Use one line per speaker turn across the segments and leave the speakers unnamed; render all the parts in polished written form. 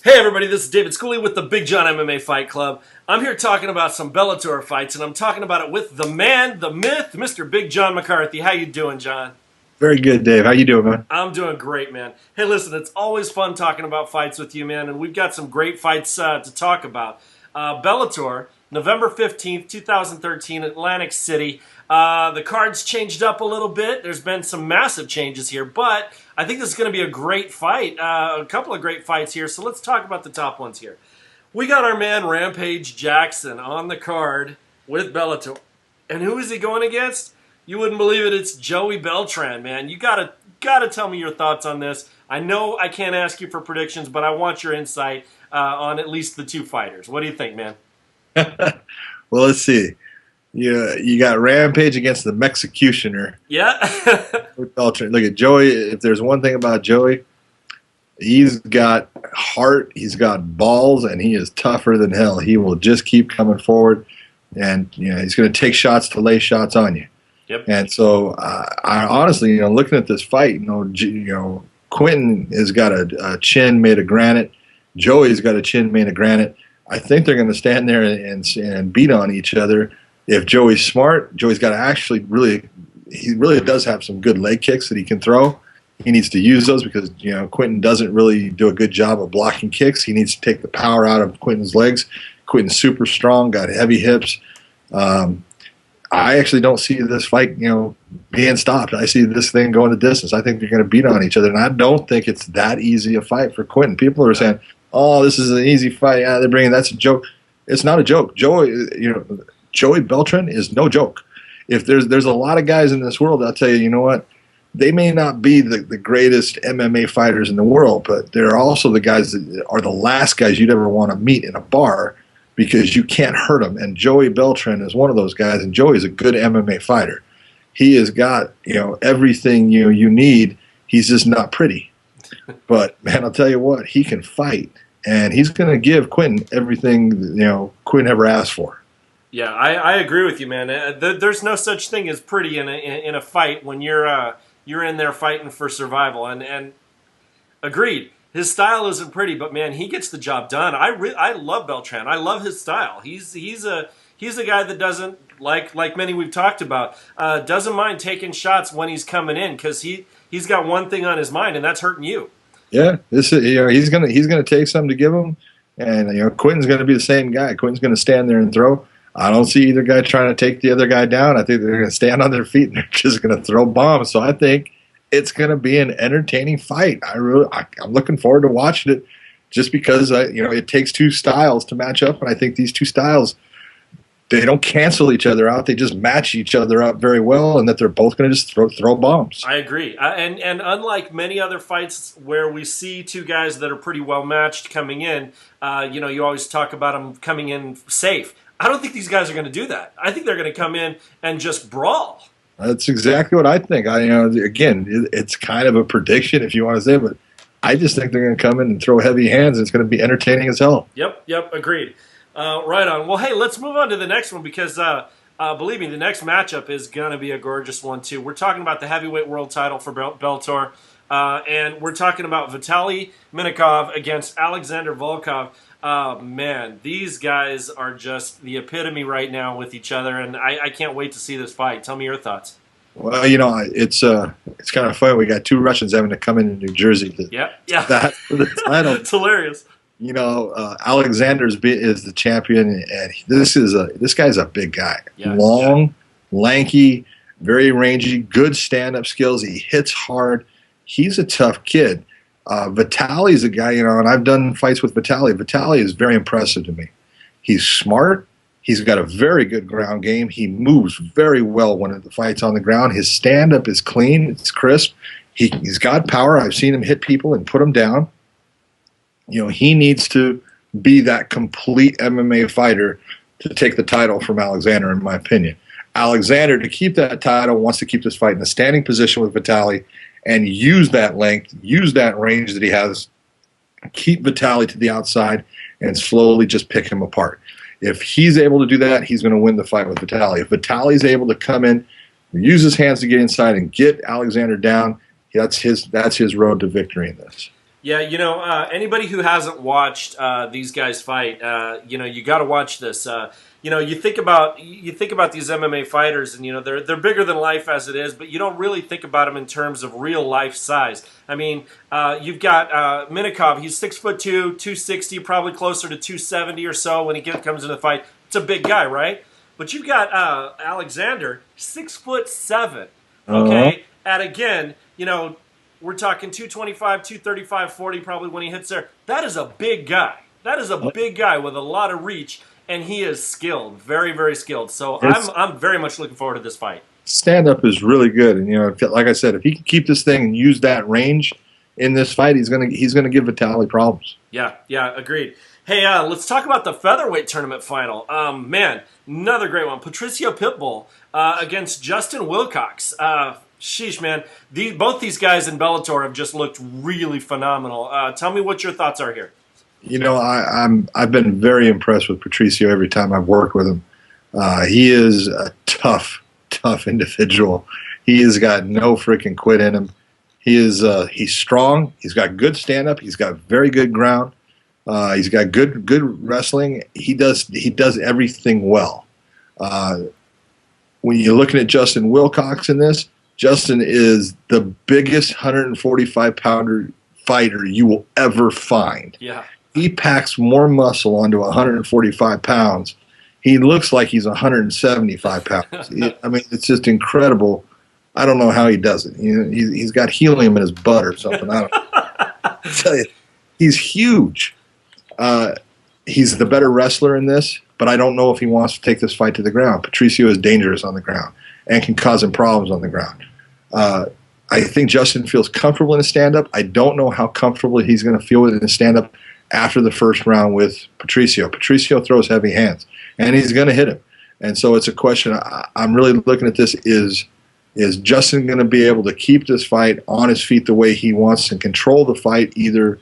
Hey everybody, this is David Schooley with the Big John MMA Fight Club. I'm here talking about some Bellator fights, and I'm talking about it with the man, the myth, Mr. Big John McCarthy. How you doing, John?
Very good, Dave. How you doing, man?
I'm doing great, man. Hey, listen, it's always fun talking about fights with you, man, and we've got some great fights to talk about. Bellator, November 15th, 2013, Atlantic City. The card's changed up a little bit. There's been some massive changes here, but I think this is going to be a great fight. A couple of great fights here, so let's talk about the top ones here. We got our man Rampage Jackson on the card with Bellator. And who is he going against? You wouldn't believe it, it's Joey Beltran, man. You gotta tell me your thoughts on this. I know I can't ask you for predictions, but I want your insight on at least the two fighters. What do you think, man?
Well, let's see. You got Rampage against the Mexicutioner.
Yeah.
With Beltran. Look at Joey. If there's one thing about Joey, he's got heart, he's got balls, and he is tougher than hell. He will just keep coming forward, and he's going to take shots to lay shots on you.
Yep.
And so, I honestly, looking at this fight, Quentin has got a chin made of granite. Joey's got a chin made of granite. I think they're going to stand there and beat on each other. If Joey's smart, Joey's got to actually he really does have some good leg kicks that he can throw. He needs to use those because, Quentin doesn't really do a good job of blocking kicks. He needs to take the power out of Quentin's legs. Quentin's super strong, got heavy hips. I actually don't see this fight, being stopped. I see this thing going the distance. I think they're going to beat on each other, and I don't think it's that easy a fight for Quentin. People are saying, "Oh, this is an easy fight. Yeah, that's a joke." It's not a joke. Joey Beltran is no joke. If there's a lot of guys in this world, I'll tell you, you know what? They may not be the greatest MMA fighters in the world, but they're also the guys that are the last guys you'd ever want to meet in a bar because you can't hurt them. And Joey Beltran is one of those guys, and Joey's a good MMA fighter. He has got, everything you need. He's just not pretty. But, man, I'll tell you what, he can fight. And he's going to give Quentin everything, Quentin ever asked for.
Yeah, I agree with you, man. There's no such thing as pretty in a fight when you're in there fighting for survival. And agreed, his style isn't pretty, but man, he gets the job done. I love Beltran. I love his style. He's a guy that doesn't like many we've talked about. Doesn't mind taking shots when he's coming in because he's got one thing on his mind, and that's hurting you.
Yeah, this is he's gonna take something to give him, and Quentin's gonna be the same guy. Quentin's gonna stand there and throw. I don't see either guy trying to take the other guy down. I think they're going to stand on their feet and they're just going to throw bombs. So I think it's going to be an entertaining fight. I'm looking forward to watching it just because it takes two styles to match up, and I think these two styles, they don't cancel each other out. They just match each other up very well, and that they're both going to just throw bombs.
I agree. And unlike many other fights where we see two guys that are pretty well matched coming in, you always talk about them coming in safe. I don't think these guys are going to do that. I think they're going to come in and just brawl.
That's exactly what I think. Again, it's kind of a prediction if you want to say, but I just think they're going to come in and throw heavy hands. And it's going to be entertaining as hell.
Yep, agreed. Right on. Well, hey, let's move on to the next one because, believe me, the next matchup is going to be a gorgeous one too. We're talking about the heavyweight world title for Bellator, and we're talking about Vitaly Minakov against Alexander Volkov. Man, these guys are just the epitome right now with each other, and I can't wait to see this fight. Tell me your thoughts.
Well, it's kind of fun. We got two Russians having to come into New Jersey for the title.
It's hilarious.
Alexander is the champion, and this guy's a big guy.
Yeah,
long, lanky, very rangy, good stand-up skills. He hits hard. He's a tough kid. Vitaly's a guy, and I've done fights with Vitaly. Vitaly is very impressive to me. He's smart. He's got a very good ground game. He moves very well when the fight's on the ground. His stand-up is clean. It's crisp. He's got power. I've seen him hit people and put them down. He needs to be that complete MMA fighter to take the title from Alexander, in my opinion. Alexander, to keep that title, wants to keep this fight in a standing position with Vitaly and use that length, use that range that he has, keep Vitaly to the outside, and slowly just pick him apart. If he's able to do that, he's going to win the fight with Vitaly. If Vitaly's able to come in, use his hands to get inside and get Alexander down, that's his road to victory in this.
Yeah, anybody who hasn't watched these guys fight, you got to watch this. You think about these MMA fighters, and they're bigger than life as it is, but you don't really think about them in terms of real life size. I mean, you've got Minikov. He's 6'2", 260, probably closer to 270 or so when he comes into the fight. It's a big guy, right? But you've got Alexander, 6'7". Okay, and again, we're talking 225, 235, 40 probably when he hits there. That is a big guy. That is a big guy with a lot of reach, and he is skilled, very, very skilled. So I'm very much looking forward to this fight.
Stand-up is really good, and like I said, if he can keep this thing and use that range in this fight, he's gonna give Vitali problems.
Yeah, agreed. Hey, let's talk about the featherweight tournament final. Man, another great one. Patricio Pitbull against Justin Wilcox. Sheesh, man. Both these guys in Bellator have just looked really phenomenal. Tell me what your thoughts are here.
I've been very impressed with Patricio every time I've worked with him. He is a tough individual. He has got no freaking quit in him. He's strong. He's got good stand-up. He's got very good ground. He's got good wrestling. He does everything well. When you're looking at Justin Wilcox in this, Justin is the biggest 145-pounder fighter you will ever find.
Yeah.
He packs more muscle onto 145 pounds. He looks like he's 175 pounds. I mean, it's just incredible. I don't know how he does it. He's got helium in his butt or something. I don't know. I tell you, he's huge. He's the better wrestler in this, but I don't know if he wants to take this fight to the ground. Patricio is dangerous on the ground and can cause him problems on the ground. I think Justin feels comfortable in a stand-up. I don't know how comfortable he's going to feel in a stand-up after the first round with Patricio. Patricio throws heavy hands, and he's going to hit him. And so it's a question. I'm really looking at this is Justin going to be able to keep this fight on his feet the way he wants and control the fight either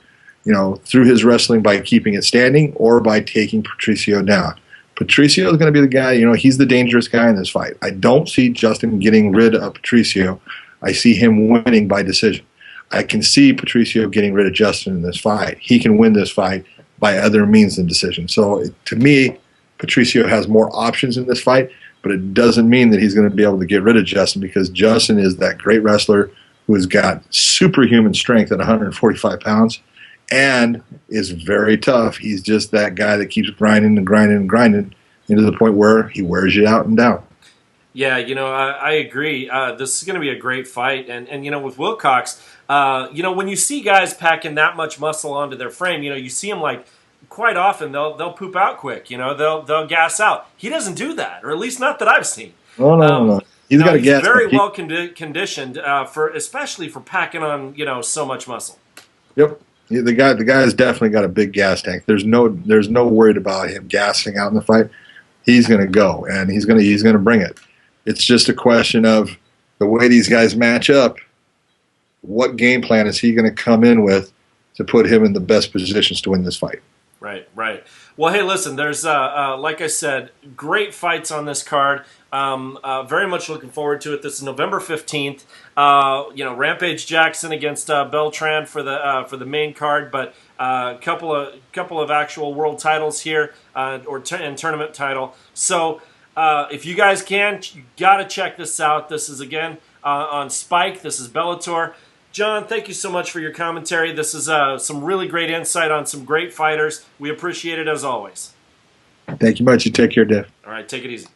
through his wrestling by keeping it standing or by taking Patricio down. Patricio is going to be the guy, he's the dangerous guy in this fight. I don't see Justin getting rid of Patricio. I see him winning by decision. I can see Patricio getting rid of Justin in this fight. He can win this fight by other means than decision. So to me, Patricio has more options in this fight, but it doesn't mean that he's going to be able to get rid of Justin because Justin is that great wrestler who has got superhuman strength at 145 pounds and is very tough. He's just that guy that keeps grinding and grinding and grinding into the point where he wears you out and down.
Yeah, I agree. This is going to be a great fight. And with Wilcox, when you see guys packing that much muscle onto their frame, you see them like quite often they'll poop out quick. They'll gas out. He doesn't do that, or at least not that I've seen.
No. He's got a gas.
Very well conditioned especially for packing on so much muscle.
Yep. The guy has definitely got a big gas tank. There's no worried about him gassing out in the fight. He's going to go, and he's going to bring it. It's just a question of the way these guys match up. What game plan is he going to come in with to put him in the best positions to win this fight?
Right. Well, hey, listen, there's, like I said, great fights on this card. Very much looking forward to it. This is November 15th. Rampage Jackson against Beltran for the main card, but a couple of actual world titles here, and tournament title. So if you guys can, you got to check this out. This is, again, on Spike. This is Bellator. John, thank you so much for your commentary. This is some really great insight on some great fighters. We appreciate it as always.
Thank you much. You take care, Dave.
All right, take it easy.